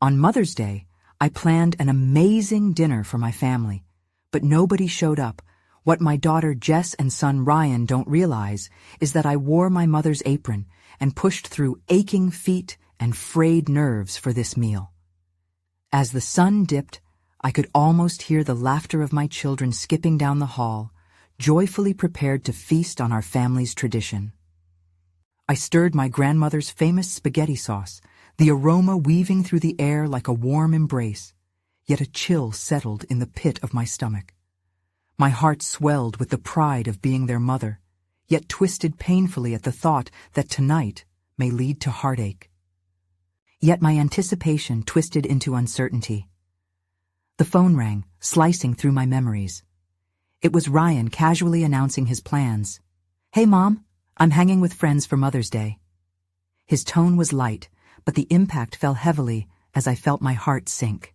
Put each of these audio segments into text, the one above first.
On Mother's Day, I planned an amazing dinner for my family, but nobody showed up. What my daughter Jess and son Ryan don't realize is that I wore my mother's apron and pushed through aching feet and frayed nerves for this meal. As the sun dipped, I could almost hear the laughter of my children skipping down the hall, joyfully prepared to feast on our family's tradition. I stirred my grandmother's famous spaghetti sauce, the aroma weaving through the air like a warm embrace, yet a chill settled in the pit of my stomach. My heart swelled with the pride of being their mother, yet twisted painfully at the thought that tonight may lead to heartache. Yet my anticipation twisted into uncertainty. The phone rang, slicing through my memories. It was Ryan casually announcing his plans. "Hey, Mom, I'm hanging with friends for Mother's Day." His tone was light, but the impact fell heavily as I felt my heart sink.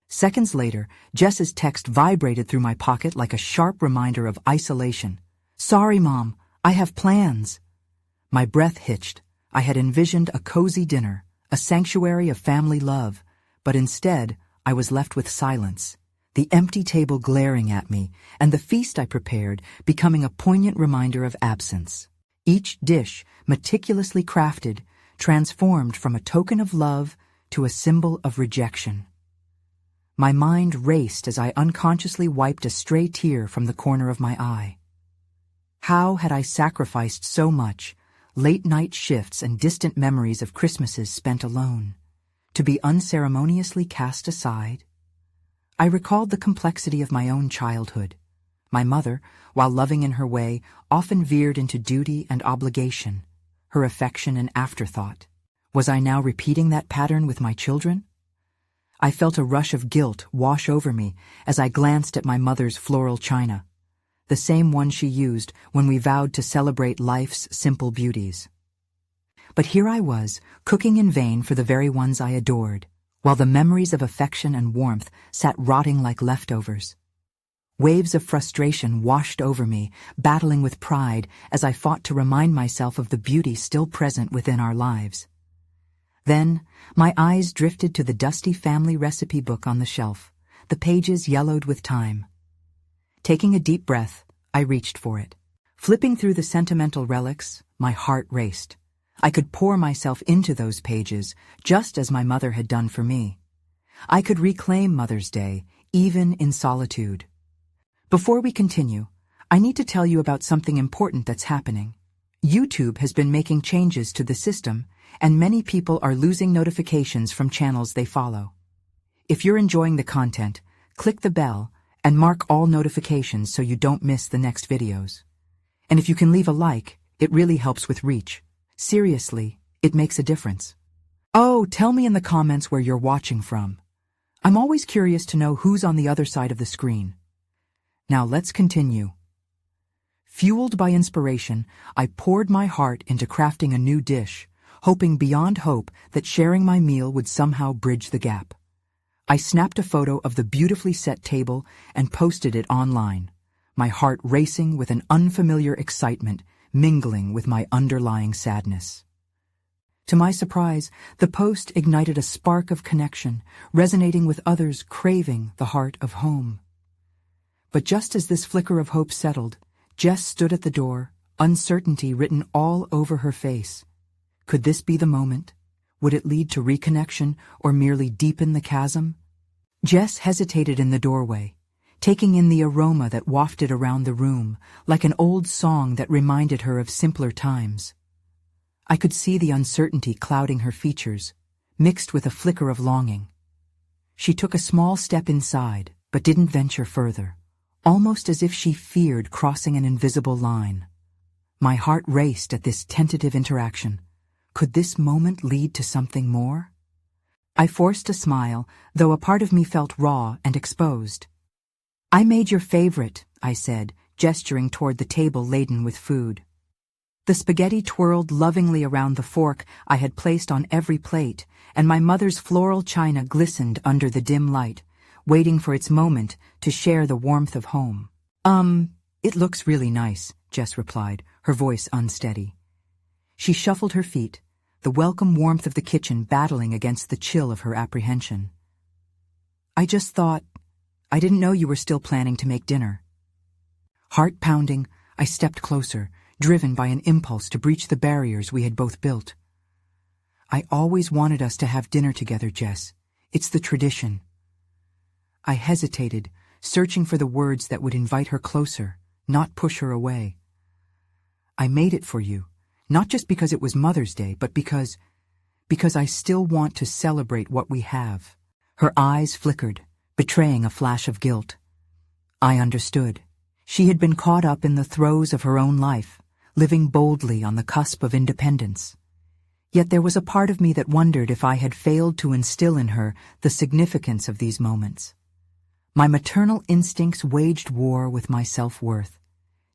Seconds later, Jess's text vibrated through my pocket like a sharp reminder of isolation. "Sorry, Mom, I have plans." My breath hitched. I had envisioned a cozy dinner, a sanctuary of family love, but instead I was left with silence, the empty table glaring at me, and the feast I prepared becoming a poignant reminder of absence. Each dish, meticulously crafted, transformed from a token of love to a symbol of rejection. My mind raced as I unconsciously wiped a stray tear from the corner of my eye. How had I sacrificed so much, late-night shifts and distant memories of Christmases spent alone, to be unceremoniously cast aside? I recalled the complexity of my own childhood. My mother, while loving in her way, often veered into duty and obligation, her affection an afterthought. Was I now repeating that pattern with my children? I felt a rush of guilt wash over me as I glanced at my mother's floral china, the same one she used when we vowed to celebrate life's simple beauties. But here I was, cooking in vain for the very ones I adored, while the memories of affection and warmth sat rotting like leftovers. Waves of frustration washed over me, battling with pride as I fought to remind myself of the beauty still present within our lives. Then, my eyes drifted to the dusty family recipe book on the shelf, the pages yellowed with time. Taking a deep breath, I reached for it. Flipping through the sentimental relics, my heart raced. I could pour myself into those pages, just as my mother had done for me. I could reclaim Mother's Day, even in solitude. Before we continue, I need to tell you about something important that's happening. YouTube has been making changes to the system, and many people are losing notifications from channels they follow. If you're enjoying the content, click the bell and mark all notifications so you don't miss the next videos. And if you can leave a like, it really helps with reach. Seriously, it makes a difference. Oh, tell me in the comments where you're watching from. I'm always curious to know who's on the other side of the screen. Now let's continue. Fueled by inspiration, I poured my heart into crafting a new dish, hoping beyond hope that sharing my meal would somehow bridge the gap. I snapped a photo of the beautifully set table and posted it online, my heart racing with an unfamiliar excitement mingling with my underlying sadness. To my surprise, the post ignited a spark of connection, resonating with others craving the heart of home. But just as this flicker of hope settled, Jess stood at the door, uncertainty written all over her face. Could this be the moment? Would it lead to reconnection or merely deepen the chasm? Jess hesitated in the doorway, taking in the aroma that wafted around the room, like an old song that reminded her of simpler times. I could see the uncertainty clouding her features, mixed with a flicker of longing. She took a small step inside, but didn't venture further, almost as if she feared crossing an invisible line. My heart raced at this tentative interaction. Could this moment lead to something more? I forced a smile, though a part of me felt raw and exposed. "I made your favorite," I said, gesturing toward the table laden with food. The spaghetti twirled lovingly around the fork I had placed on every plate, and my mother's floral china glistened under the dim light, waiting for its moment to share the warmth of home. It looks really nice," Jess replied, her voice unsteady. She shuffled her feet, the welcome warmth of the kitchen battling against the chill of her apprehension. "I just thought, I didn't know you were still planning to make dinner." Heart pounding, I stepped closer, driven by an impulse to breach the barriers we had both built. "I always wanted us to have dinner together, Jess. It's the tradition." I hesitated, searching for the words that would invite her closer, not push her away. "I made it for you, not just because it was Mother's Day, but because I still want to celebrate what we have." Her eyes flickered, betraying a flash of guilt. I understood. She had been caught up in the throes of her own life, living boldly on the cusp of independence. Yet there was a part of me that wondered if I had failed to instill in her the significance of these moments. My maternal instincts waged war with my self-worth.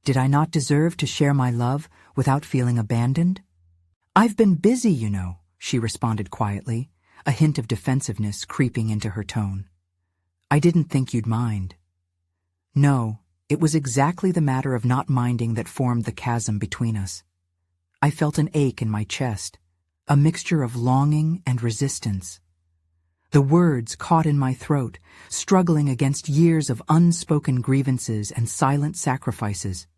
Did I not deserve to share my love without feeling abandoned? "I've been busy, you know," she responded quietly, a hint of defensiveness creeping into her tone. "I didn't think you'd mind." No, it was exactly the matter of not minding that formed the chasm between us. I felt an ache in my chest, a mixture of longing and resistance. The words caught in my throat, struggling against years of unspoken grievances and silent sacrifices.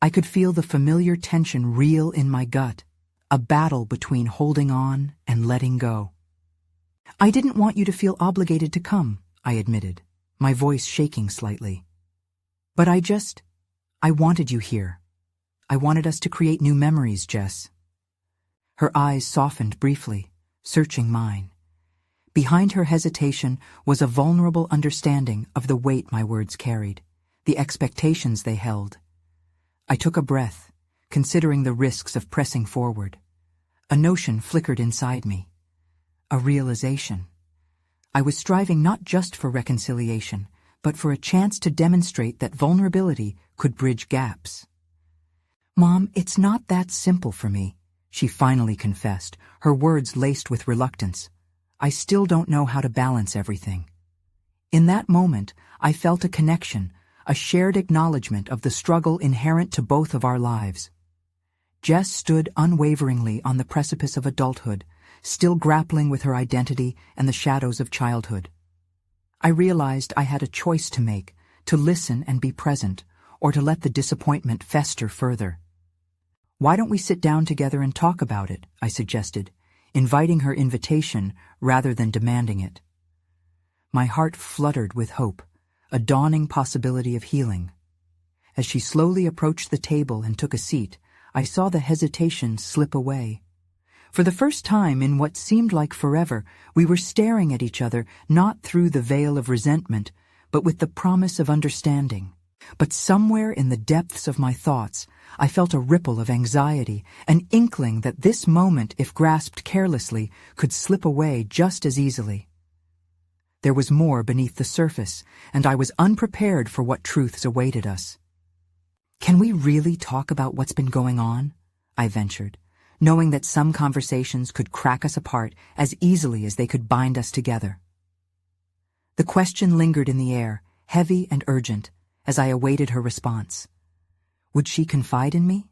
I could feel the familiar tension reel in my gut, a battle between holding on and letting go. "I didn't want you to feel obligated to come," I admitted, my voice shaking slightly. "But I wanted you here. I wanted us to create new memories, Jess." Her eyes softened briefly, searching mine. Behind her hesitation was a vulnerable understanding of the weight my words carried, the expectations they held. I took a breath, considering the risks of pressing forward. A notion flickered inside me. A realization. I was striving not just for reconciliation, but for a chance to demonstrate that vulnerability could bridge gaps. "Mom, it's not that simple for me," she finally confessed, her words laced with reluctance. "I still don't know how to balance everything." In that moment, I felt a connection, a shared acknowledgement of the struggle inherent to both of our lives. Jess stood unwaveringly on the precipice of adulthood, still grappling with her identity and the shadows of childhood. I realized I had a choice to make, to listen and be present, or to let the disappointment fester further. "Why don't we sit down together and talk about it?" I suggested, inviting her invitation rather than demanding it. My heart fluttered with hope, a dawning possibility of healing. As she slowly approached the table and took a seat, I saw the hesitation slip away. For the first time in what seemed like forever, we were staring at each other not through the veil of resentment, but with the promise of understanding. But somewhere in the depths of my thoughts, I felt a ripple of anxiety, an inkling that this moment, if grasped carelessly, could slip away just as easily. There was more beneath the surface, and I was unprepared for what truths awaited us. "Can we really talk about what's been going on?" I ventured, knowing that some conversations could crack us apart as easily as they could bind us together. The question lingered in the air, heavy and urgent, as I awaited her response. Would she confide in me?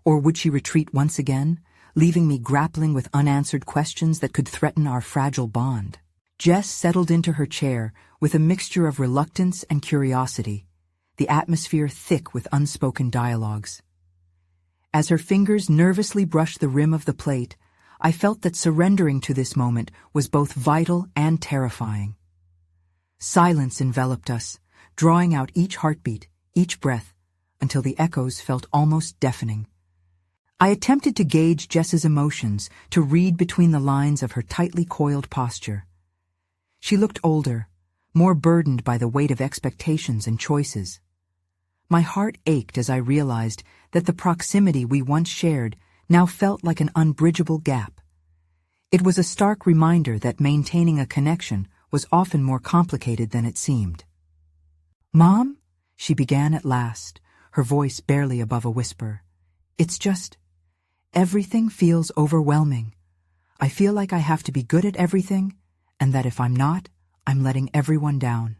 Or would she retreat once again, leaving me grappling with unanswered questions that could threaten our fragile bond? Jess settled into her chair with a mixture of reluctance and curiosity, the atmosphere thick with unspoken dialogues. As her fingers nervously brushed the rim of the plate, I felt that surrendering to this moment was both vital and terrifying. Silence enveloped us, drawing out each heartbeat, each breath, until the echoes felt almost deafening. I attempted to gauge Jess's emotions, to read between the lines of her tightly coiled posture. She looked older, more burdened by the weight of expectations and choices. My heart ached as I realized that the proximity we once shared now felt like an unbridgeable gap. It was a stark reminder that maintaining a connection was often more complicated than it seemed. "Mom?" she began at last, her voice barely above a whisper. "It's just, everything feels overwhelming. I feel like I have to be good at everything, and that if I'm not, I'm letting everyone down."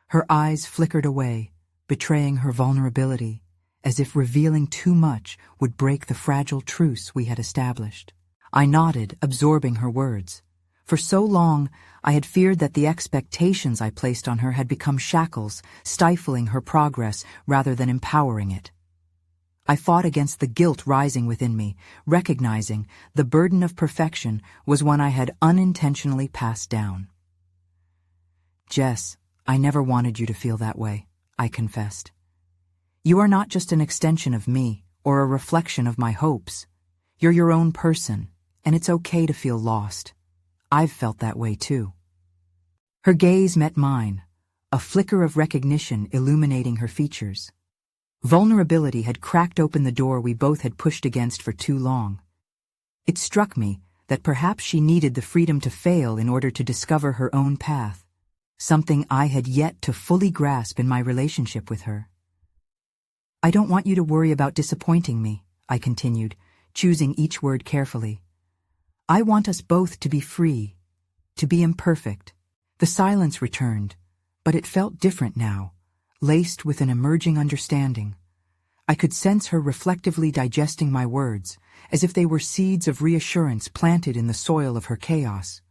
Her eyes flickered away, betraying her vulnerability, as if revealing too much would break the fragile truce we had established. I nodded, absorbing her words. For so long, I had feared that the expectations I placed on her had become shackles, stifling her progress rather than empowering it. I fought against the guilt rising within me, recognizing the burden of perfection was one I had unintentionally passed down. "Jess, I never wanted you to feel that way," I confessed. "You are not just an extension of me or a reflection of my hopes. You're your own person, and it's okay to feel lost. I've felt that way too." Her gaze met mine, a flicker of recognition illuminating her features. Vulnerability had cracked open the door we both had pushed against for too long. It struck me that perhaps she needed the freedom to fail in order to discover her own path, something I had yet to fully grasp in my relationship with her. "I don't want you to worry about disappointing me," I continued, choosing each word carefully. "I want us both to be free, to be imperfect." The silence returned, but it felt different now, laced with an emerging understanding. I could sense her reflectively digesting my words, as if they were seeds of reassurance planted in the soil of her chaos.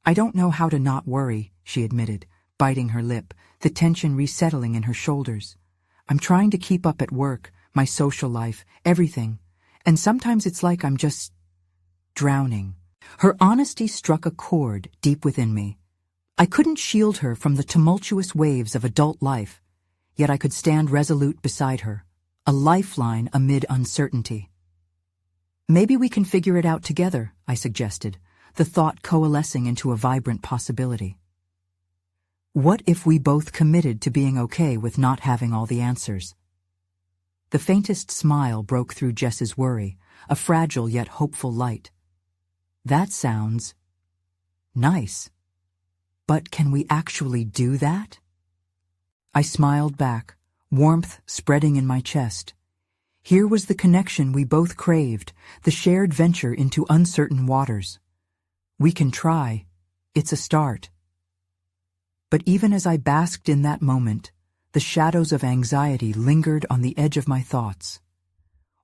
"I don't know how to not worry," she admitted, biting her lip, the tension resettling in her shoulders. "I'm trying to keep up at work, my social life, everything, and sometimes it's like I'm just drowning." Her honesty struck a chord deep within me. I couldn't shield her from the tumultuous waves of adult life, yet I could stand resolute beside her, a lifeline amid uncertainty. "Maybe we can figure it out together," I suggested, the thought coalescing into a vibrant possibility. What if we both committed to being okay with not having all the answers? The faintest smile broke through Jess's worry, a fragile yet hopeful light. "That sounds nice. But can we actually do that?" I smiled back, warmth spreading in my chest. Here was the connection we both craved, the shared venture into uncertain waters. We can try. It's a start. But even as I basked in that moment, the shadows of anxiety lingered on the edge of my thoughts.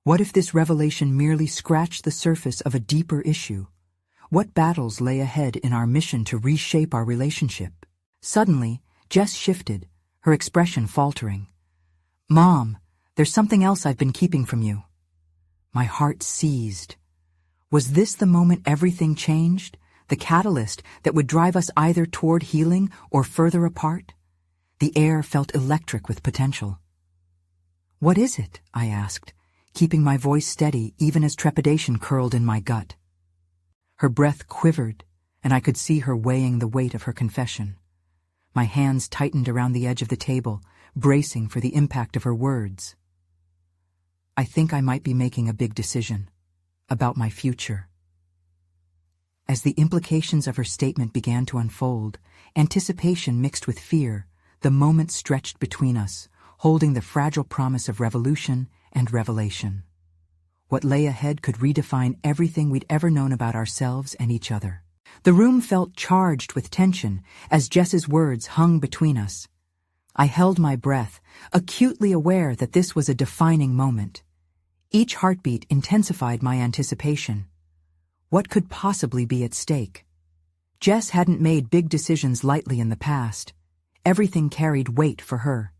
What if this revelation merely scratched the surface of a deeper issue? What battles lay ahead in our mission to reshape our relationship? Suddenly, Jess shifted, her expression faltering. "Mom, there's something else I've been keeping from you." My heart seized. Was this the moment everything changed? The catalyst that would drive us either toward healing or further apart? The air felt electric with potential. "What is it?" I asked, keeping my voice steady even as trepidation curled in my gut. Her breath quivered, and I could see her weighing the weight of her confession. My hands tightened around the edge of the table, bracing for the impact of her words. "I think I might be making a big decision about my future." As the implications of her statement began to unfold, anticipation mixed with fear, the moment stretched between us, holding the fragile promise of revolution and revelation. What lay ahead could redefine everything we'd ever known about ourselves and each other. The room felt charged with tension as Jess's words hung between us. I held my breath, acutely aware that this was a defining moment. Each heartbeat intensified my anticipation. What could possibly be at stake? Jess hadn't made big decisions lightly in the past. Everything carried weight for her.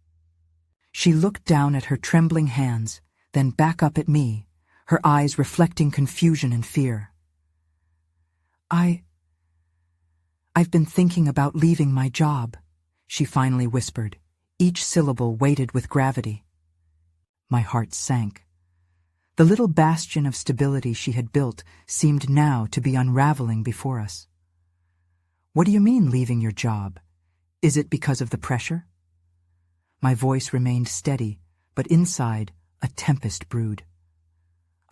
She looked down at her trembling hands, then back up at me, her eyes reflecting confusion and fear. I've been thinking about leaving my job," she finally whispered, each syllable weighted with gravity. My heart sank. The little bastion of stability she had built seemed now to be unraveling before us. "What do you mean, leaving your job? Is it because of the pressure?" My voice remained steady, but inside, a tempest brewed.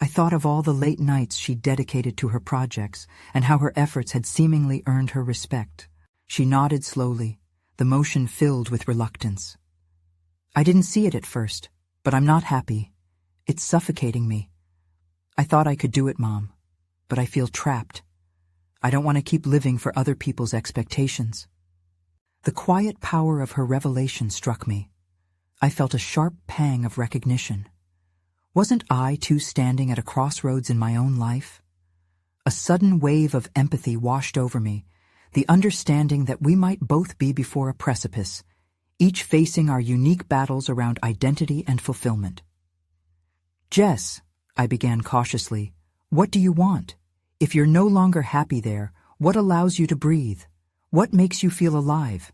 I thought of all the late nights she'd dedicated to her projects and how her efforts had seemingly earned her respect. She nodded slowly, the motion filled with reluctance. "I didn't see it at first, but I'm not happy. It's suffocating me. I thought I could do it, Mom, but I feel trapped. I don't want to keep living for other people's expectations." The quiet power of her revelation struck me. I felt a sharp pang of recognition. Wasn't I too standing at a crossroads in my own life? A sudden wave of empathy washed over me, the understanding that we might both be before a precipice, each facing our unique battles around identity and fulfillment. "Jess," I began cautiously, "what do you want? If you're no longer happy there, what allows you to breathe? What makes you feel alive?"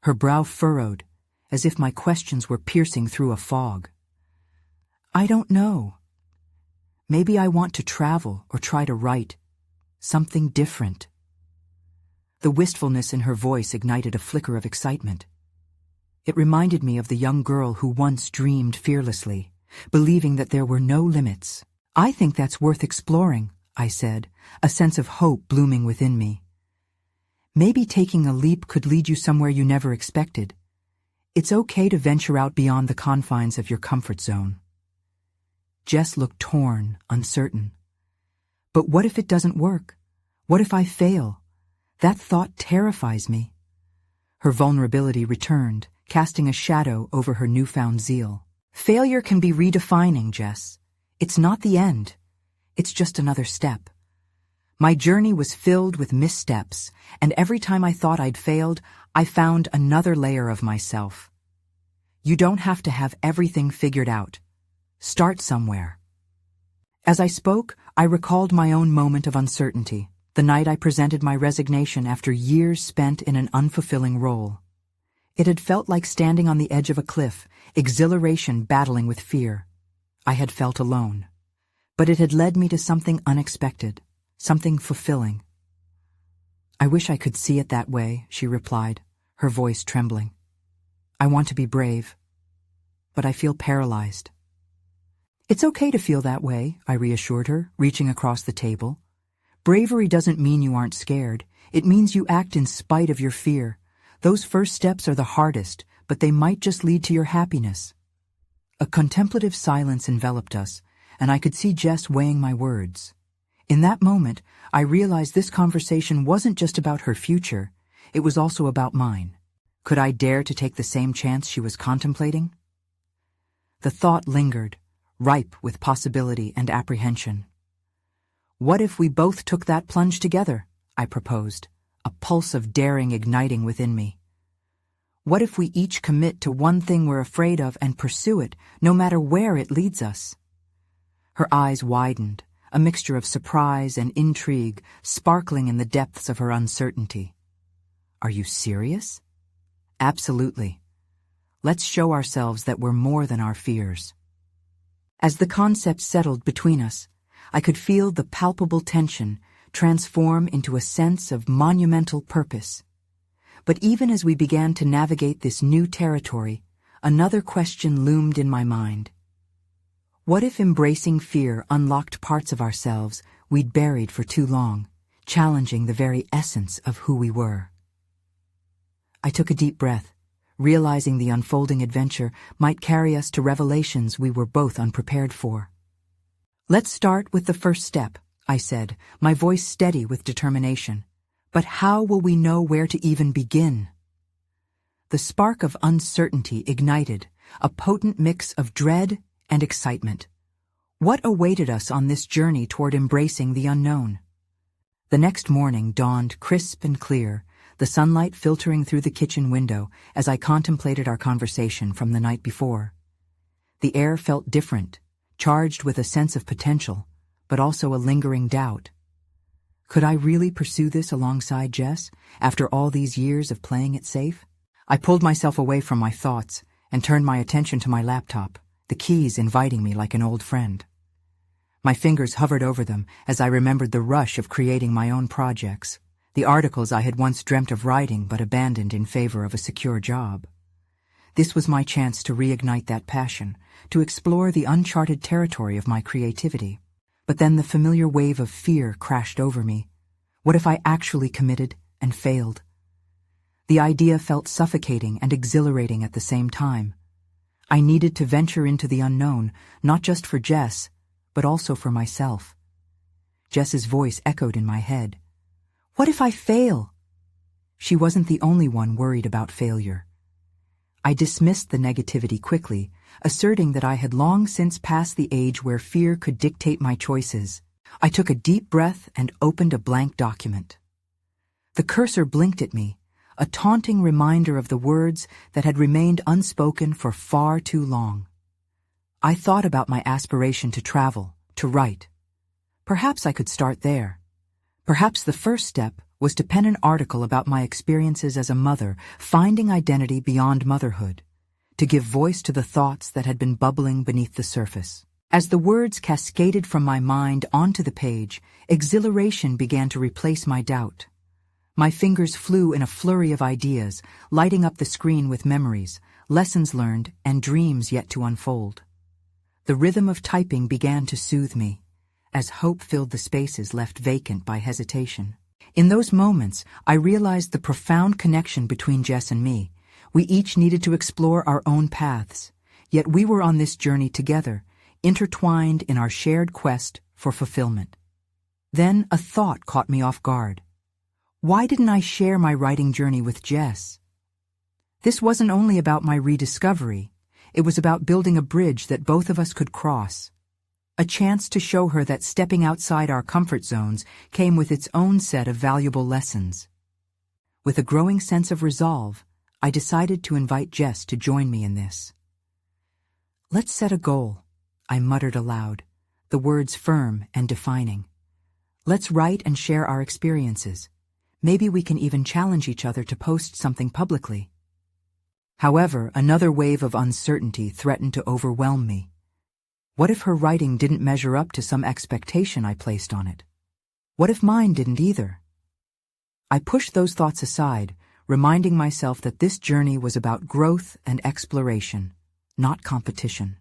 Her brow furrowed, as if my questions were piercing through a fog. "I don't know. Maybe I want to travel or try to write. Something different." The wistfulness in her voice ignited a flicker of excitement. It reminded me of the young girl who once dreamed fearlessly, believing that there were no limits. "I think that's worth exploring," I said, a sense of hope blooming within me. "Maybe taking a leap could lead you somewhere you never expected. It's okay to venture out beyond the confines of your comfort zone." Jess looked torn, uncertain. "But what if it doesn't work? What if I fail? That thought terrifies me." Her vulnerability returned, casting a shadow over her newfound zeal. "Failure can be redefining, Jess. It's not the end. It's just another step. My journey was filled with missteps, and every time I thought I'd failed, I found another layer of myself. You don't have to have everything figured out. Start somewhere." As I spoke, I recalled my own moment of uncertainty, the night I presented my resignation after years spent in an unfulfilling role. It had felt like standing on the edge of a cliff, exhilaration battling with fear. I had felt alone. But it had led me to something unexpected, something fulfilling. "I wish I could see it that way," she replied, her voice trembling. "I want to be brave, but I feel paralyzed." "It's okay to feel that way," I reassured her, reaching across the table. "Bravery doesn't mean you aren't scared. It means you act in spite of your fear. Those first steps are the hardest, but they might just lead to your happiness." A contemplative silence enveloped us, and I could see Jess weighing my words. In that moment, I realized this conversation wasn't just about her future, it was also about mine. Could I dare to take the same chance she was contemplating? The thought lingered, ripe with possibility and apprehension. "What if we both took that plunge together?" I proposed, a pulse of daring igniting within me. "What if we each commit to one thing we're afraid of and pursue it, no matter where it leads us?" Her eyes widened, a mixture of surprise and intrigue sparkling in the depths of her uncertainty. "Are you serious?" "Absolutely. Let's show ourselves that we're more than our fears." As the concept settled between us, I could feel the palpable tension transform into a sense of monumental purpose. But even as we began to navigate this new territory, another question loomed in my mind. What if embracing fear unlocked parts of ourselves we'd buried for too long, challenging the very essence of who we were? I took a deep breath, realizing the unfolding adventure might carry us to revelations we were both unprepared for. "Let's start with the first step," I said, my voice steady with determination. "But how will we know where to even begin?" The spark of uncertainty ignited, a potent mix of dread and excitement. What awaited us on this journey toward embracing the unknown? The next morning dawned crisp and clear, the sunlight filtering through the kitchen window as I contemplated our conversation from the night before. The air felt different, charged with a sense of potential, but also a lingering doubt. Could I really pursue this alongside Jess, after all these years of playing it safe? I pulled myself away from my thoughts and turned my attention to my laptop, the keys inviting me like an old friend. My fingers hovered over them as I remembered the rush of creating my own projects, the articles I had once dreamt of writing but abandoned in favor of a secure job. This was my chance to reignite that passion, to explore the uncharted territory of my creativity. But then the familiar wave of fear crashed over me. What if I actually committed and failed? The idea felt suffocating and exhilarating at the same time. I needed to venture into the unknown, not just for Jess, but also for myself. Jess's voice echoed in my head. "What if I fail?" She wasn't the only one worried about failure. I dismissed the negativity quickly, asserting that I had long since passed the age where fear could dictate my choices. I took a deep breath and opened a blank document. The cursor blinked at me, a taunting reminder of the words that had remained unspoken for far too long. I thought about my aspiration to travel, to write. Perhaps I could start there. Perhaps the first step was to pen an article about my experiences as a mother, finding identity beyond motherhood, to give voice to the thoughts that had been bubbling beneath the surface. As the words cascaded from my mind onto the page, exhilaration began to replace my doubt. My fingers flew in a flurry of ideas, lighting up the screen with memories, lessons learned, and dreams yet to unfold. The rhythm of typing began to soothe me, as hope filled the spaces left vacant by hesitation. In those moments, I realized the profound connection between Jess and me. We each needed to explore our own paths, yet we were on this journey together, intertwined in our shared quest for fulfillment. Then a thought caught me off guard. Why didn't I share my writing journey with Jess? This wasn't only about my rediscovery, it was about building a bridge that both of us could cross. A chance to show her that stepping outside our comfort zones came with its own set of valuable lessons. With a growing sense of resolve, I decided to invite Jess to join me in this. Let's set a goal, I muttered aloud, the words firm and defining. Let's write and share our experiences. Maybe we can even challenge each other to post something publicly. However, another wave of uncertainty threatened to overwhelm me. What if her writing didn't measure up to some expectation I placed on it? What if mine didn't either? I pushed those thoughts aside, reminding myself that this journey was about growth and exploration, not competition.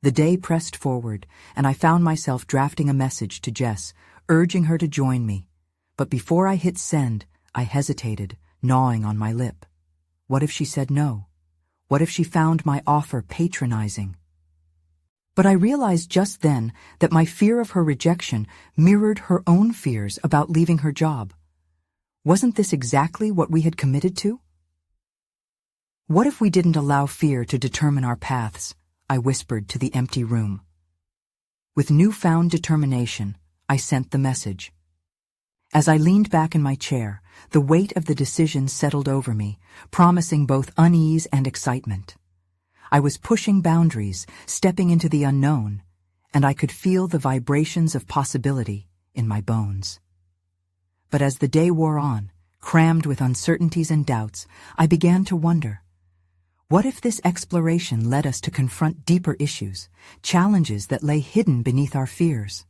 The day pressed forward, and I found myself drafting a message to Jess, urging her to join me. But before I hit send, I hesitated, gnawing on my lip. What if she said no? What if she found my offer patronizing? But I realized just then that my fear of her rejection mirrored her own fears about leaving her job. Wasn't this exactly what we had committed to? What if we didn't allow fear to determine our paths? I whispered to the empty room. With newfound determination, I sent the message. As I leaned back in my chair, the weight of the decision settled over me, promising both unease and excitement. I was pushing boundaries, stepping into the unknown, and I could feel the vibrations of possibility in my bones. But as the day wore on, crammed with uncertainties and doubts, I began to wonder, what if this exploration led us to confront deeper issues, challenges that lay hidden beneath our fears?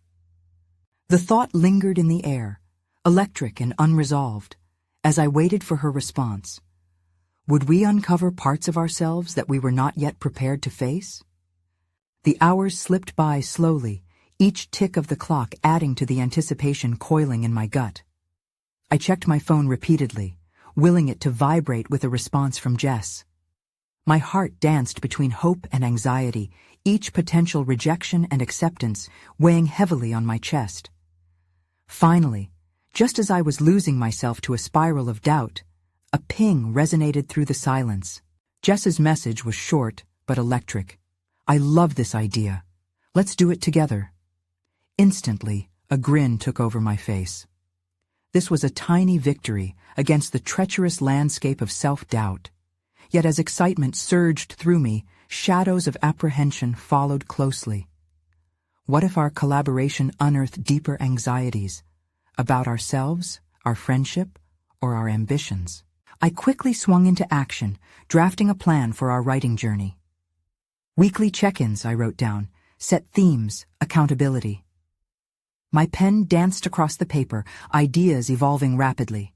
The thought lingered in the air, electric and unresolved, as I waited for her response. Would we uncover parts of ourselves that we were not yet prepared to face? The hours slipped by slowly, each tick of the clock adding to the anticipation coiling in my gut. I checked my phone repeatedly, willing it to vibrate with a response from Jess. My heart danced between hope and anxiety, each potential rejection and acceptance weighing heavily on my chest. Finally, just as I was losing myself to a spiral of doubt, a ping resonated through the silence. Jess's message was short but electric. I love this idea. Let's do it together. Instantly, a grin took over my face. This was a tiny victory against the treacherous landscape of self-doubt. Yet as excitement surged through me, shadows of apprehension followed closely. What if our collaboration unearthed deeper anxieties about ourselves, our friendship, or our ambitions? I quickly swung into action, drafting a plan for our writing journey. Weekly check-ins, I wrote down, set themes, accountability. My pen danced across the paper, ideas evolving rapidly.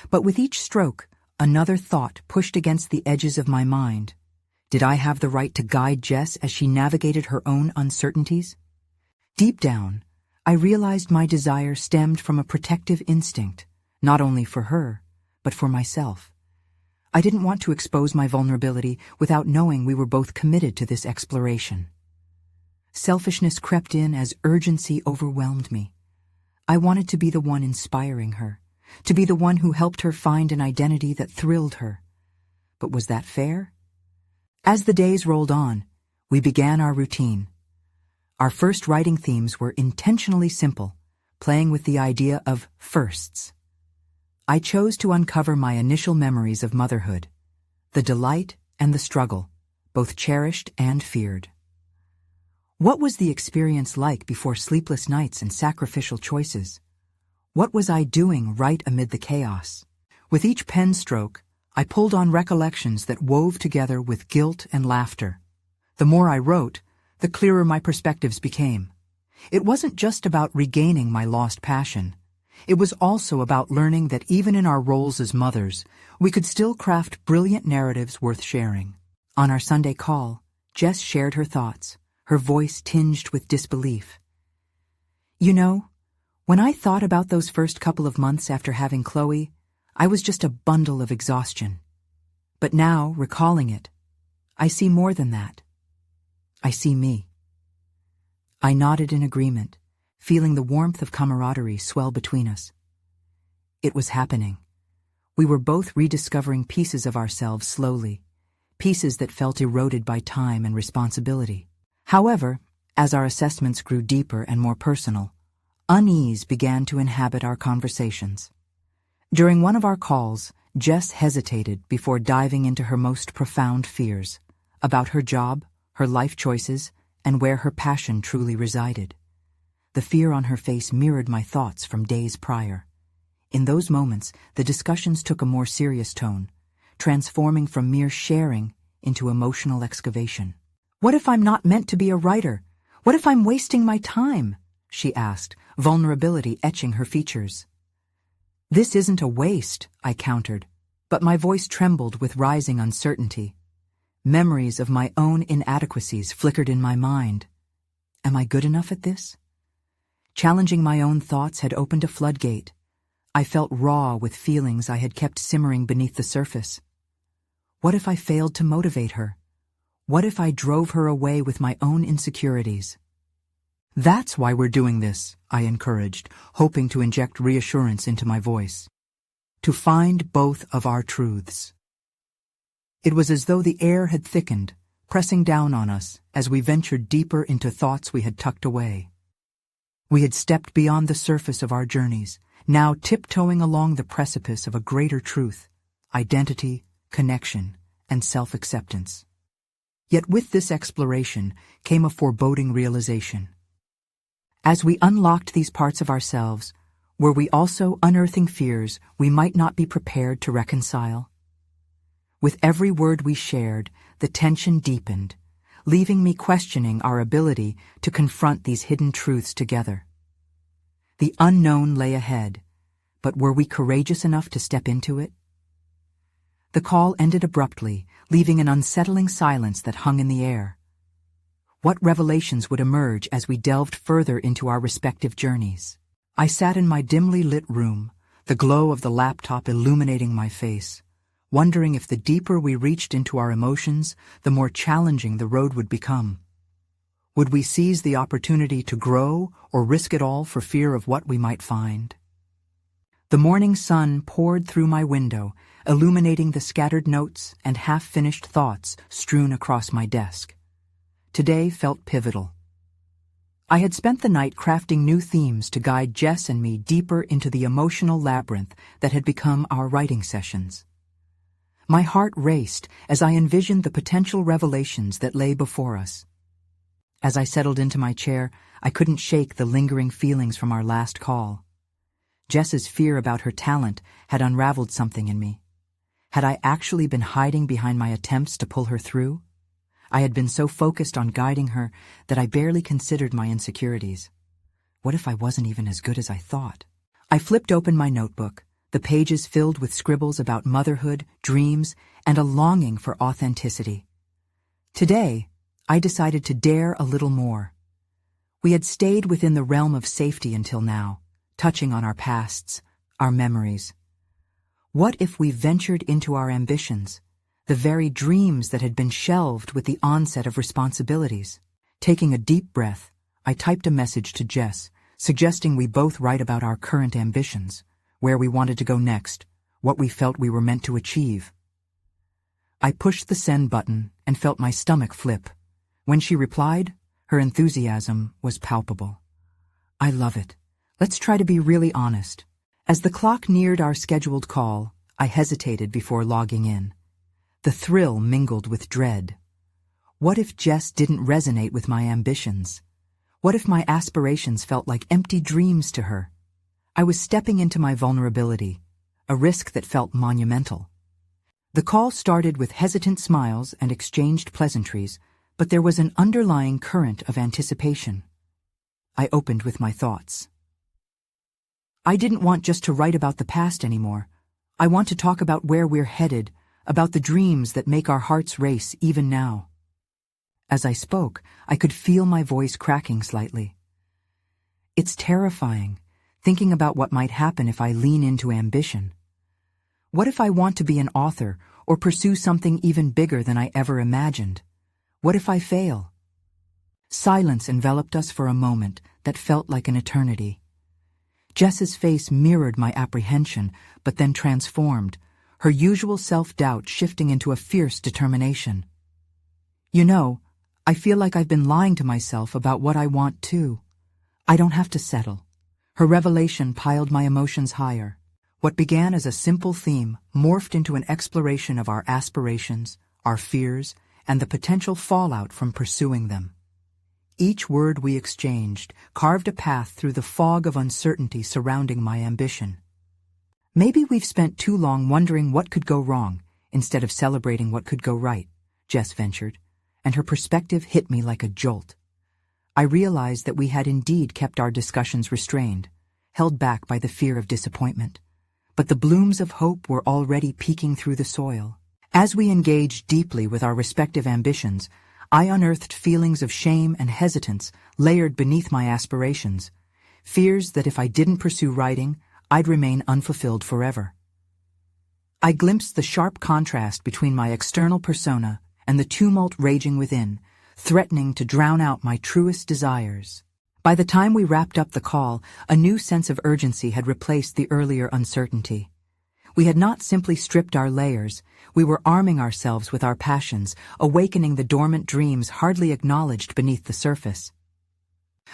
But with each stroke, another thought pushed against the edges of my mind. Did I have the right to guide Jess as she navigated her own uncertainties? Deep down, I realized my desire stemmed from a protective instinct, not only for her, but for myself. I didn't want to expose my vulnerability without knowing we were both committed to this exploration. Selfishness crept in as urgency overwhelmed me. I wanted to be the one inspiring her, to be the one who helped her find an identity that thrilled her. But was that fair? As the days rolled on, we began our routine. Our first writing themes were intentionally simple, playing with the idea of firsts. I chose to uncover my initial memories of motherhood, the delight and the struggle, both cherished and feared. What was the experience like before sleepless nights and sacrificial choices? What was I doing right amid the chaos? With each pen stroke, I pulled on recollections that wove together with guilt and laughter. The more I wrote, the clearer my perspectives became. It wasn't just about regaining my lost passion. It was also about learning that even in our roles as mothers, we could still craft brilliant narratives worth sharing. On our Sunday call, Jess shared her thoughts, her voice tinged with disbelief. You know, when I thought about those first couple of months after having Chloe, I was just a bundle of exhaustion. But now, recalling it, I see more than that. I see me. I nodded in agreement, feeling the warmth of camaraderie swell between us. It was happening. We were both rediscovering pieces of ourselves slowly, pieces that felt eroded by time and responsibility. However, as our assessments grew deeper and more personal, unease began to inhabit our conversations. During one of our calls, Jess hesitated before diving into her most profound fears about her job, her life choices, and where her passion truly resided. The fear on her face mirrored my thoughts from days prior. In those moments, the discussions took a more serious tone, transforming from mere sharing into emotional excavation. "What if I'm not meant to be a writer? What if I'm wasting my time?" she asked, vulnerability etching her features. "This isn't a waste," I countered, but my voice trembled with rising uncertainty. Memories of my own inadequacies flickered in my mind. Am I good enough at this? Challenging my own thoughts had opened a floodgate. I felt raw with feelings I had kept simmering beneath the surface. What if I failed to motivate her? What if I drove her away with my own insecurities? "That's why we're doing this," I encouraged, hoping to inject reassurance into my voice. "To find both of our truths." It was as though the air had thickened, pressing down on us as we ventured deeper into thoughts we had tucked away. We had stepped beyond the surface of our journeys, now tiptoeing along the precipice of a greater truth, identity, connection, and self-acceptance. Yet with this exploration came a foreboding realization. As we unlocked these parts of ourselves, were we also unearthing fears we might not be prepared to reconcile? With every word we shared, the tension deepened, leaving me questioning our ability to confront these hidden truths together. The unknown lay ahead, but were we courageous enough to step into it? The call ended abruptly, leaving an unsettling silence that hung in the air. What revelations would emerge as we delved further into our respective journeys? I sat in my dimly lit room, the glow of the laptop illuminating my face, wondering if the deeper we reached into our emotions, the more challenging the road would become. Would we seize the opportunity to grow or risk it all for fear of what we might find? The morning sun poured through my window, illuminating the scattered notes and half-finished thoughts strewn across my desk. Today felt pivotal. I had spent the night crafting new themes to guide Jess and me deeper into the emotional labyrinth that had become our writing sessions. My heart raced as I envisioned the potential revelations that lay before us. As I settled into my chair, I couldn't shake the lingering feelings from our last call. Jess's fear about her talent had unraveled something in me. Had I actually been hiding behind my attempts to pull her through? I had been so focused on guiding her that I barely considered my insecurities. What if I wasn't even as good as I thought? I flipped open my notebook, the pages filled with scribbles about motherhood, dreams, and a longing for authenticity. Today, I decided to dare a little more. We had stayed within the realm of safety until now, touching on our pasts, our memories. What if we ventured into our ambitions, the very dreams that had been shelved with the onset of responsibilities? Taking a deep breath, I typed a message to Jess, suggesting we both write about our current ambitions, where we wanted to go next, what we felt we were meant to achieve. I pushed the send button and felt my stomach flip. When she replied, Her enthusiasm was palpable. I love it. Let's try to be really honest. As the clock neared our scheduled call, I hesitated before logging in. The thrill mingled with dread. What if Jess didn't resonate with my ambitions? What if my aspirations felt like empty dreams to her? I was stepping into my vulnerability, a risk that felt monumental. The call started with hesitant smiles and exchanged pleasantries, but there was an underlying current of anticipation. I opened with my thoughts. I didn't want just to write about the past anymore. I want to talk about where we're headed, about the dreams that make our hearts race even now. As I spoke, I could feel my voice cracking slightly. It's terrifying, thinking about what might happen if I lean into ambition. What if I want to be an author or pursue something even bigger than I ever imagined? What if I fail? Silence enveloped us for a moment that felt like an eternity. Jess's face mirrored my apprehension, but then transformed, her usual self-doubt shifting into a fierce determination. You know, I feel like I've been lying to myself about what I want too. I don't have to settle. Her revelation piled my emotions higher. What began as a simple theme morphed into an exploration of our aspirations, our fears, and the potential fallout from pursuing them. Each word we exchanged carved a path through the fog of uncertainty surrounding my ambition. Maybe we've spent too long wondering what could go wrong, instead of celebrating what could go right, Jess ventured, and her perspective hit me like a jolt. I realized that we had indeed kept our discussions restrained, held back by the fear of disappointment. But the blooms of hope were already peeking through the soil. As we engaged deeply with our respective ambitions, I unearthed feelings of shame and hesitance layered beneath my aspirations, fears that if I didn't pursue writing, I'd remain unfulfilled forever. I glimpsed the sharp contrast between my external persona and the tumult raging within, threatening to drown out my truest desires. By the time we wrapped up the call, a new sense of urgency had replaced the earlier uncertainty. We had not simply stripped our layers, we were arming ourselves with our passions, awakening the dormant dreams hardly acknowledged beneath the surface.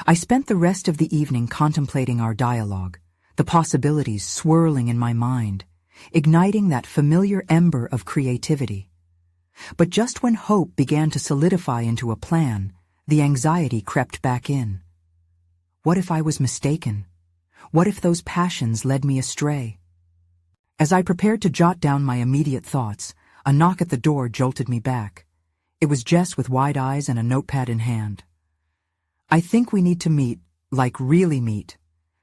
I spent the rest of the evening contemplating our dialogue, the possibilities swirling in my mind, igniting that familiar ember of creativity. But just when hope began to solidify into a plan, the anxiety crept back in. What if I was mistaken? What if those passions led me astray? As I prepared to jot down my immediate thoughts, a knock at the door jolted me back. It was Jess with wide eyes and a notepad in hand. I think we need to meet, like really meet.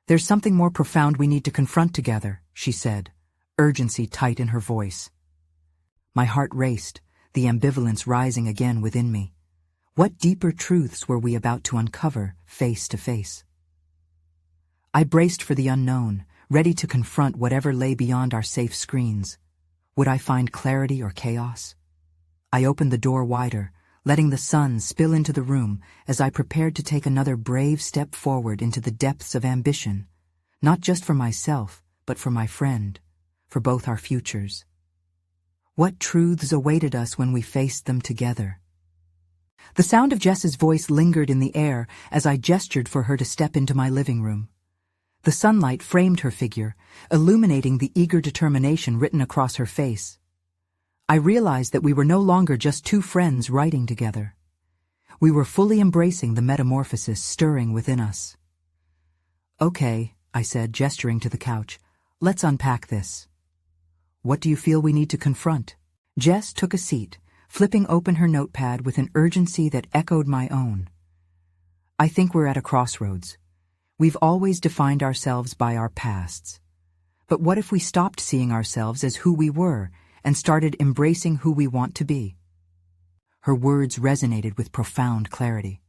There's something more profound we need to confront together, she said, urgency tight in her voice. My heart raced, the ambivalence rising again within me. What deeper truths were we about to uncover face to face? I braced for the unknown, ready to confront whatever lay beyond our safe screens. Would I find clarity or chaos? I opened the door wider, letting the sun spill into the room as I prepared to take another brave step forward into the depths of ambition, not just for myself, but for my friend, for both our futures. What truths awaited us when we faced them together? The sound of Jess's voice lingered in the air as I gestured for her to step into my living room. The sunlight framed her figure, illuminating the eager determination written across her face. I realized that we were no longer just two friends writing together. We were fully embracing the metamorphosis stirring within us. Okay, I said, gesturing to the couch. Let's unpack this. What do you feel we need to confront? Jess took a seat, flipping open her notepad with an urgency that echoed my own. I think we're at a crossroads. We've always defined ourselves by our pasts. But what if we stopped seeing ourselves as who we were and started embracing who we want to be? Her words resonated with profound clarity.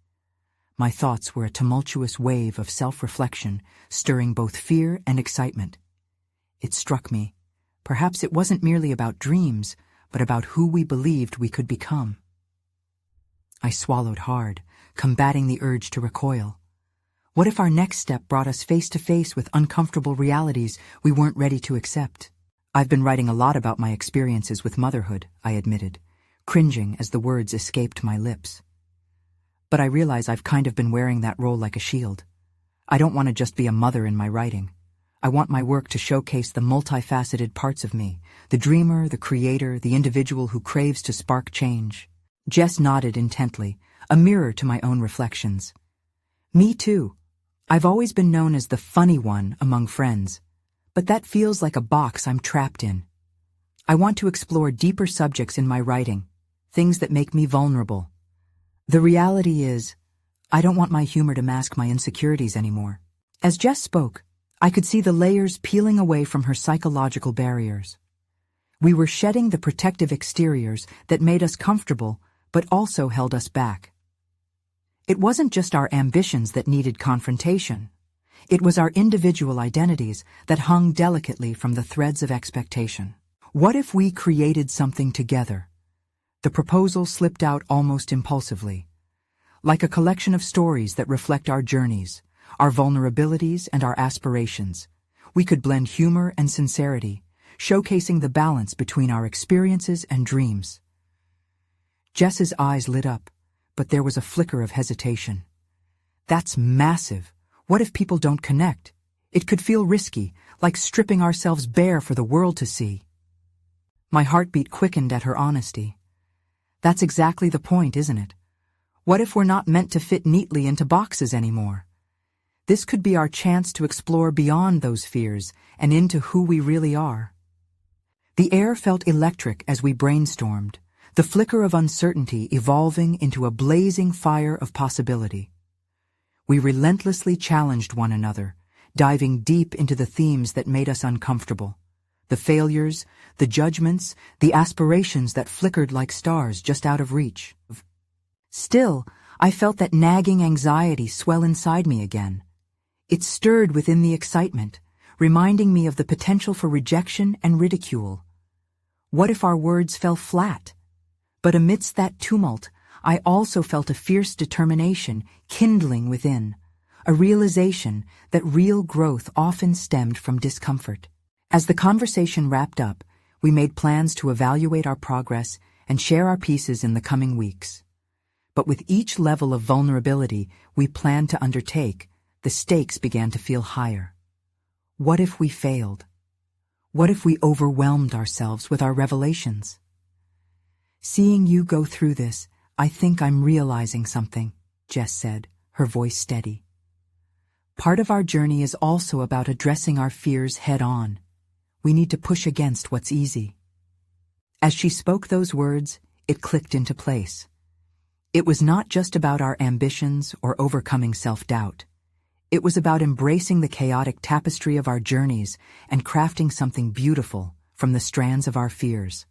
My thoughts were a tumultuous wave of self-reflection, stirring both fear and excitement. It struck me. Perhaps it wasn't merely about dreams, but about who we believed we could become. I swallowed hard, combating the urge to recoil. What if our next step brought us face to face with uncomfortable realities we weren't ready to accept? I've been writing a lot about my experiences with motherhood, I admitted, cringing as the words escaped my lips. But I realize I've kind of been wearing that role like a shield. I don't want to just be a mother in my writing. I want my work to showcase the multifaceted parts of me, the dreamer, the creator, the individual who craves to spark change. Jess nodded intently, a mirror to my own reflections. Me too. I've always been known as the funny one among friends, but that feels like a box I'm trapped in. I want to explore deeper subjects in my writing, things that make me vulnerable. The reality is, I don't want my humor to mask my insecurities anymore. As Jess spoke, I could see the layers peeling away from her psychological barriers. We were shedding the protective exteriors that made us comfortable, but also held us back. It wasn't just our ambitions that needed confrontation. It was our individual identities that hung delicately from the threads of expectation. What if we created something together? The proposal slipped out almost impulsively. Like a collection of stories that reflect our journeys, our vulnerabilities and our aspirations, we could blend humor and sincerity, showcasing the balance between our experiences and dreams. Jess's eyes lit up, but there was a flicker of hesitation. That's massive. What if people don't connect? It could feel risky, like stripping ourselves bare for the world to see. My heartbeat quickened at her honesty. That's exactly the point, isn't it? What if we're not meant to fit neatly into boxes anymore? This could be our chance to explore beyond those fears and into who we really are. The air felt electric as we brainstormed, the flicker of uncertainty evolving into a blazing fire of possibility. We relentlessly challenged one another, diving deep into the themes that made us uncomfortable. The failures, the judgments, the aspirations that flickered like stars just out of reach. Still, I felt that nagging anxiety swell inside me again. It stirred within the excitement, reminding me of the potential for rejection and ridicule. What if our words fell flat? But amidst that tumult, I also felt a fierce determination kindling within, a realization that real growth often stemmed from discomfort. As the conversation wrapped up, we made plans to evaluate our progress and share our pieces in the coming weeks. But with each level of vulnerability we planned to undertake, the stakes began to feel higher. What if we failed? What if we overwhelmed ourselves with our revelations? Seeing you go through this, I think I'm realizing something, Jess said, her voice steady. Part of our journey is also about addressing our fears head-on. We need to push against what's easy. As she spoke those words, it clicked into place. It was not just about our ambitions or overcoming self-doubt. It was about embracing the chaotic tapestry of our journeys and crafting something beautiful from the strands of our fears.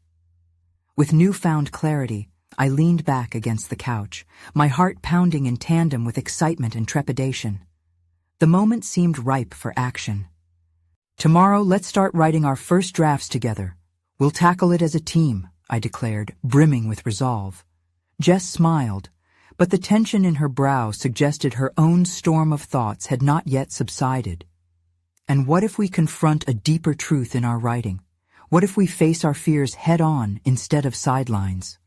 With newfound clarity, I leaned back against the couch, my heart pounding in tandem with excitement and trepidation. The moment seemed ripe for action. Tomorrow, let's start writing our first drafts together. We'll tackle it as a team, I declared, brimming with resolve. Jess smiled, but the tension in her brow suggested her own storm of thoughts had not yet subsided. And what if we confront a deeper truth in our writing? What if we face our fears head-on instead of sidelines?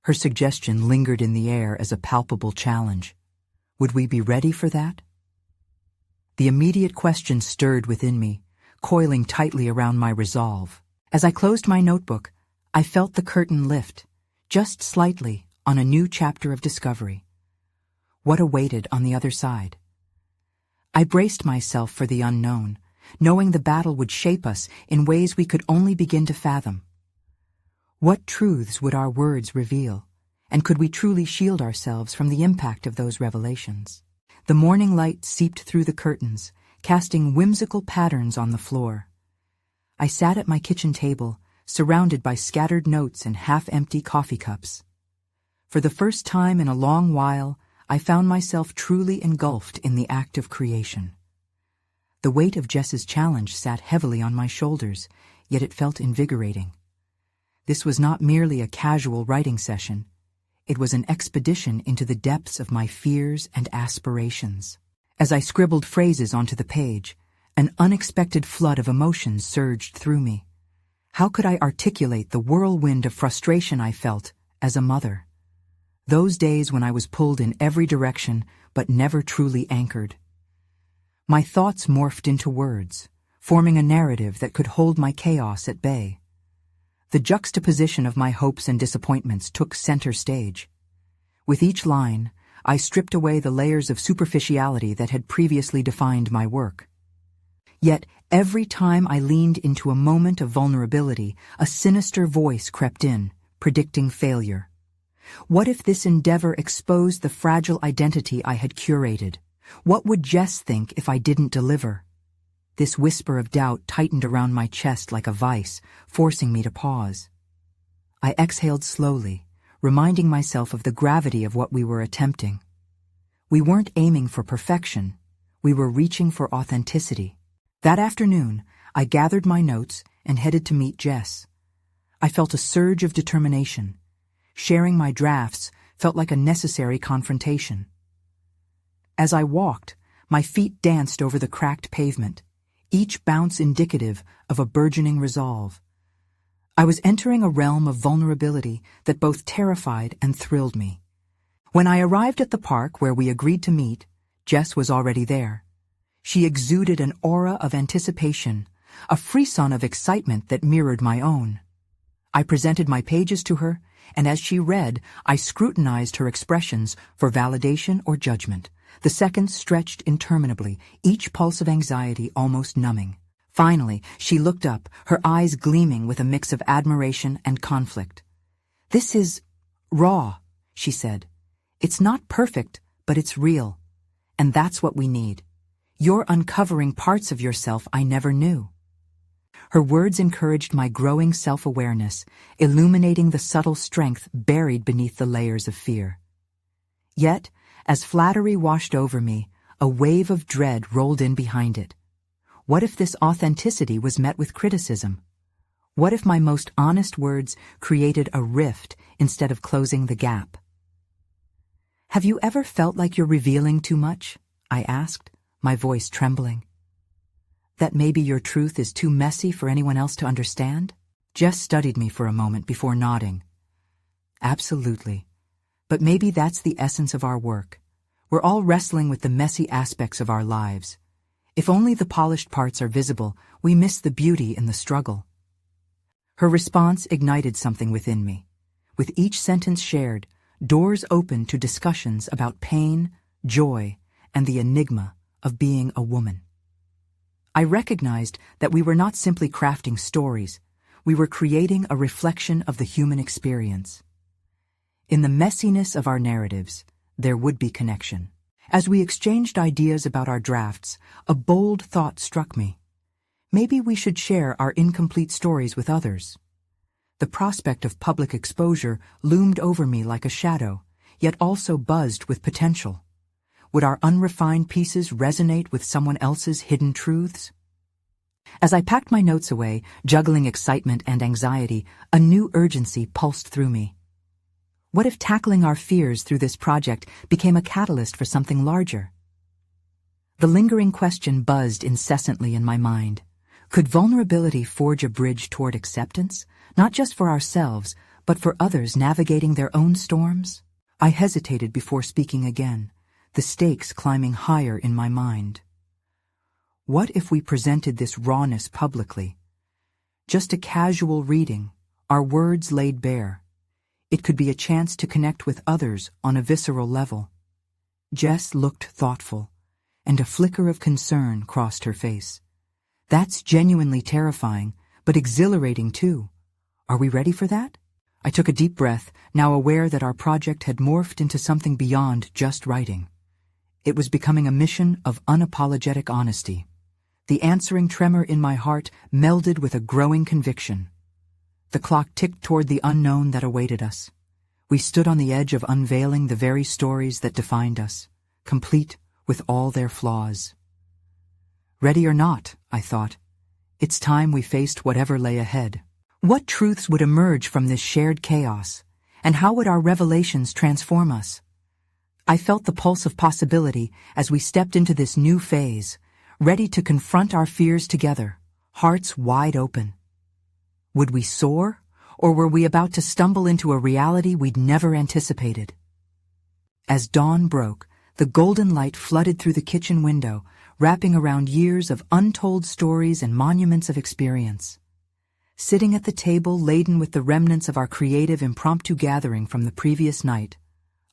Her suggestion lingered in the air as a palpable challenge. Would we be ready for that? The immediate question stirred within me, coiling tightly around my resolve. As I closed my notebook, I felt the curtain lift, just slightly, on a new chapter of discovery. What awaited on the other side? I braced myself for the unknown, knowing the battle would shape us in ways we could only begin to fathom. What truths would our words reveal, and could we truly shield ourselves from the impact of those revelations? The morning light seeped through the curtains, casting whimsical patterns on the floor. I sat at my kitchen table, surrounded by scattered notes and half-empty coffee cups. For the first time in a long while, I found myself truly engulfed in the act of creation. The weight of Jess's challenge sat heavily on my shoulders, yet it felt invigorating. This was not merely a casual writing session. It was an expedition into the depths of my fears and aspirations. As I scribbled phrases onto the page, an unexpected flood of emotions surged through me. How could I articulate the whirlwind of frustration I felt as a mother? Those days when I was pulled in every direction but never truly anchored. My thoughts morphed into words, forming a narrative that could hold my chaos at bay. The juxtaposition of my hopes and disappointments took center stage. With each line, I stripped away the layers of superficiality that had previously defined my work. Yet, every time I leaned into a moment of vulnerability, a sinister voice crept in, predicting failure. What if this endeavor exposed the fragile identity I had curated? What would Jess think if I didn't deliver? This whisper of doubt tightened around my chest like a vice, forcing me to pause. I exhaled slowly, reminding myself of the gravity of what we were attempting. We weren't aiming for perfection. We were reaching for authenticity. That afternoon, I gathered my notes and headed to meet Jess. I felt a surge of determination. Sharing my drafts felt like a necessary confrontation. As I walked, my feet danced over the cracked pavement, each bounce indicative of a burgeoning resolve. I was entering a realm of vulnerability that both terrified and thrilled me. When I arrived at the park where we agreed to meet, Jess was already there. She exuded an aura of anticipation, a frisson of excitement that mirrored my own. I presented my pages to her, and as she read, I scrutinized her expressions for validation or judgment. The seconds stretched interminably, each pulse of anxiety almost numbing. Finally, she looked up, her eyes gleaming with a mix of admiration and conflict. "This is raw," she said. "It's not perfect, but it's real. And that's what we need. You're uncovering parts of yourself I never knew." Her words encouraged my growing self-awareness, illuminating the subtle strength buried beneath the layers of fear. Yet, as flattery washed over me, a wave of dread rolled in behind it. What if this authenticity was met with criticism? What if my most honest words created a rift instead of closing the gap? "Have you ever felt like you're revealing too much?" I asked, my voice trembling. "That maybe your truth is too messy for anyone else to understand?" Jess studied me for a moment before nodding. "Absolutely. But maybe that's the essence of our work. We're all wrestling with the messy aspects of our lives. If only the polished parts are visible, we miss the beauty in the struggle." Her response ignited something within me. With each sentence shared, doors opened to discussions about pain, joy, and the enigma of being a woman. I recognized that we were not simply crafting stories, we were creating a reflection of the human experience. In the messiness of our narratives, there would be connection. As we exchanged ideas about our drafts, a bold thought struck me. Maybe we should share our incomplete stories with others. The prospect of public exposure loomed over me like a shadow, yet also buzzed with potential. Would our unrefined pieces resonate with someone else's hidden truths? As I packed my notes away, juggling excitement and anxiety, a new urgency pulsed through me. What if tackling our fears through this project became a catalyst for something larger? The lingering question buzzed incessantly in my mind. Could vulnerability forge a bridge toward acceptance, not just for ourselves, but for others navigating their own storms? I hesitated before speaking again, the stakes climbing higher in my mind. What if we presented this rawness publicly? Just a casual reading, our words laid bare. It could be a chance to connect with others on a visceral level. Jess looked thoughtful, and a flicker of concern crossed her face. "That's genuinely terrifying, but exhilarating too. Are we ready for that?" I took a deep breath, now aware that our project had morphed into something beyond just writing. It was becoming a mission of unapologetic honesty. The answering tremor in my heart melded with a growing conviction. The clock ticked toward the unknown that awaited us. We stood on the edge of unveiling the very stories that defined us, complete with all their flaws. Ready or not, I thought, it's time we faced whatever lay ahead. What truths would emerge from this shared chaos, and how would our revelations transform us? I felt the pulse of possibility as we stepped into this new phase, ready to confront our fears together, hearts wide open. Would we soar, or were we about to stumble into a reality we'd never anticipated? As dawn broke, the golden light flooded through the kitchen window, wrapping around years of untold stories and monuments of experience. Sitting at the table laden with the remnants of our creative impromptu gathering from the previous night,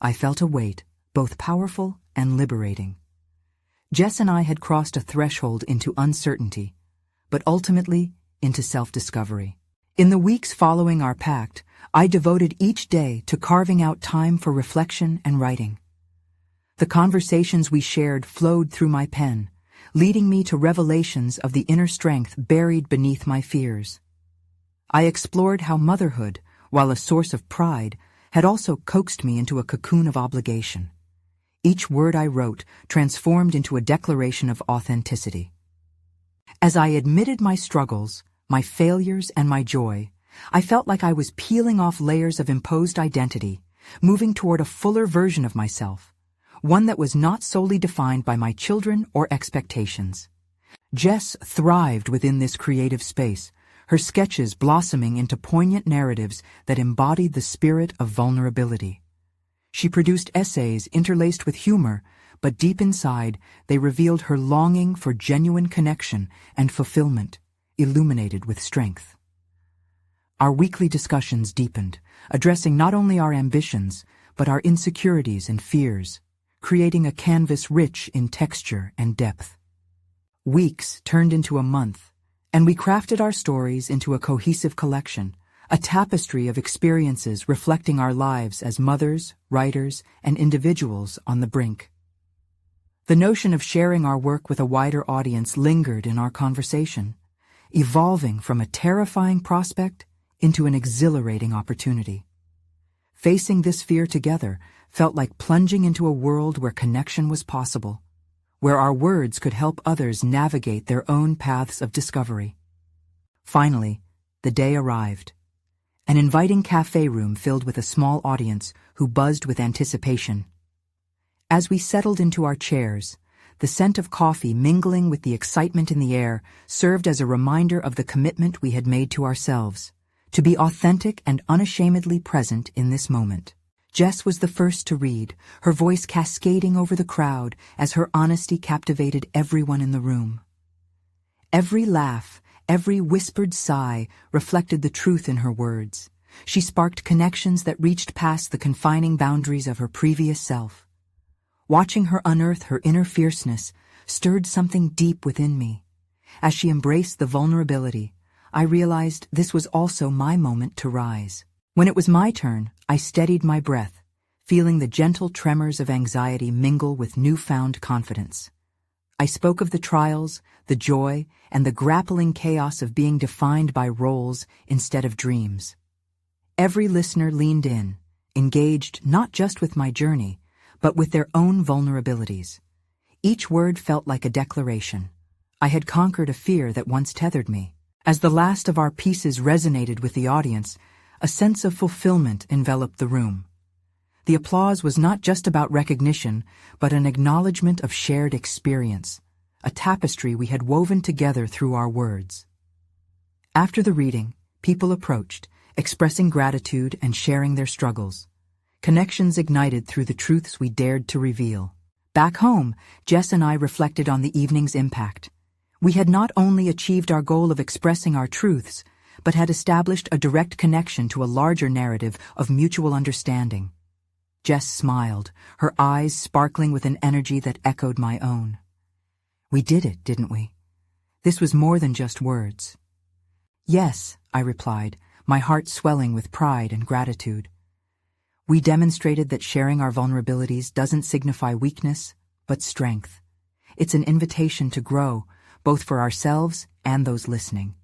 I felt a weight, both powerful and liberating. Jess and I had crossed a threshold into uncertainty, but ultimately into self-discovery. In the weeks following our pact, I devoted each day to carving out time for reflection and writing. The conversations we shared flowed through my pen, leading me to revelations of the inner strength buried beneath my fears. I explored how motherhood, while a source of pride, had also coaxed me into a cocoon of obligation. Each word I wrote transformed into a declaration of authenticity. As I admitted my struggles, my failures, and my joy, I felt like I was peeling off layers of imposed identity, moving toward a fuller version of myself, one that was not solely defined by my children or expectations. Jess thrived within this creative space, her sketches blossoming into poignant narratives that embodied the spirit of vulnerability. She produced essays interlaced with humor, but deep inside they revealed her longing for genuine connection and fulfillment, illuminated with strength. Our weekly discussions deepened, addressing not only our ambitions, but our insecurities and fears, creating a canvas rich in texture and depth. Weeks turned into a month, and we crafted our stories into a cohesive collection, a tapestry of experiences reflecting our lives as mothers, writers, and individuals on the brink. The notion of sharing our work with a wider audience lingered in our conversation, evolving from a terrifying prospect into an exhilarating opportunity. Facing this fear together felt like plunging into a world where connection was possible, where our words could help others navigate their own paths of discovery. Finally, the day arrived. An inviting cafe room filled with a small audience who buzzed with anticipation. As we settled into our chairs, the scent of coffee mingling with the excitement in the air served as a reminder of the commitment we had made to ourselves, to be authentic and unashamedly present in this moment. Jess was the first to read, her voice cascading over the crowd as her honesty captivated everyone in the room. Every laugh, every whispered sigh reflected the truth in her words. She sparked connections that reached past the confining boundaries of her previous self. Watching her unearth her inner fierceness stirred something deep within me. As she embraced the vulnerability, I realized this was also my moment to rise. When it was my turn, I steadied my breath, feeling the gentle tremors of anxiety mingle with newfound confidence. I spoke of the trials, the joy, and the grappling chaos of being defined by roles instead of dreams. Every listener leaned in, engaged not just with my journey, but with their own vulnerabilities. Each word felt like a declaration. I had conquered a fear that once tethered me. As the last of our pieces resonated with the audience, a sense of fulfillment enveloped the room. The applause was not just about recognition, but an acknowledgement of shared experience, a tapestry we had woven together through our words. After the reading, people approached, expressing gratitude and sharing their struggles. Connections ignited through the truths we dared to reveal. Back home, Jess and I reflected on the evening's impact. We had not only achieved our goal of expressing our truths, but had established a direct connection to a larger narrative of mutual understanding. Jess smiled, her eyes sparkling with an energy that echoed my own. We did it, didn't we? This was more than just words. Yes, I replied, my heart swelling with pride and gratitude. We demonstrated that sharing our vulnerabilities doesn't signify weakness, but strength. It's an invitation to grow, both for ourselves and those listening.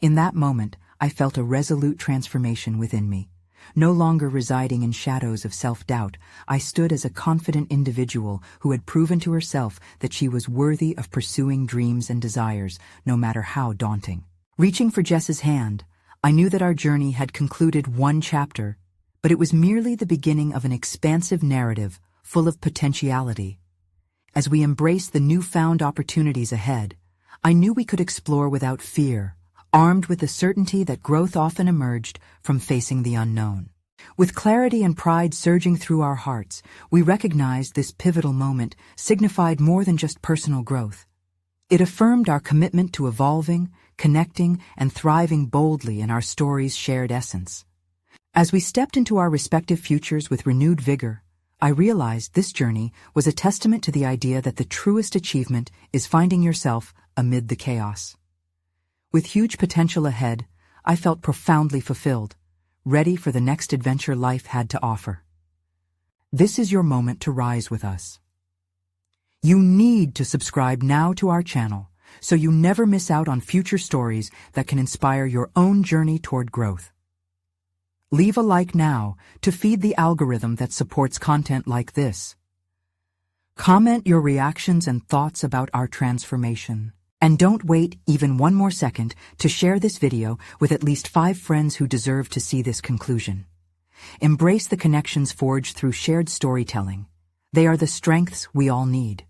In that moment, I felt a resolute transformation within me. No longer residing in shadows of self-doubt, I stood as a confident individual who had proven to herself that she was worthy of pursuing dreams and desires, no matter how daunting. Reaching for Jess's hand, I knew that our journey had concluded one chapter, but it was merely the beginning of an expansive narrative full of potentiality. As we embraced the newfound opportunities ahead, I knew we could explore without fear, armed with the certainty that growth often emerged from facing the unknown. With clarity and pride surging through our hearts, we recognized this pivotal moment signified more than just personal growth. It affirmed our commitment to evolving, connecting, and thriving boldly in our story's shared essence. As we stepped into our respective futures with renewed vigor, I realized this journey was a testament to the idea that the truest achievement is finding yourself amid the chaos. With huge potential ahead, I felt profoundly fulfilled, ready for the next adventure life had to offer. This is your moment to rise with us. You need to subscribe now to our channel so you never miss out on future stories that can inspire your own journey toward growth. Leave a like now to feed the algorithm that supports content like this. Comment your reactions and thoughts about our transformation. And don't wait even one more second to share this video with at least 5 friends who deserve to see this conclusion. Embrace the connections forged through shared storytelling. They are the strengths we all need.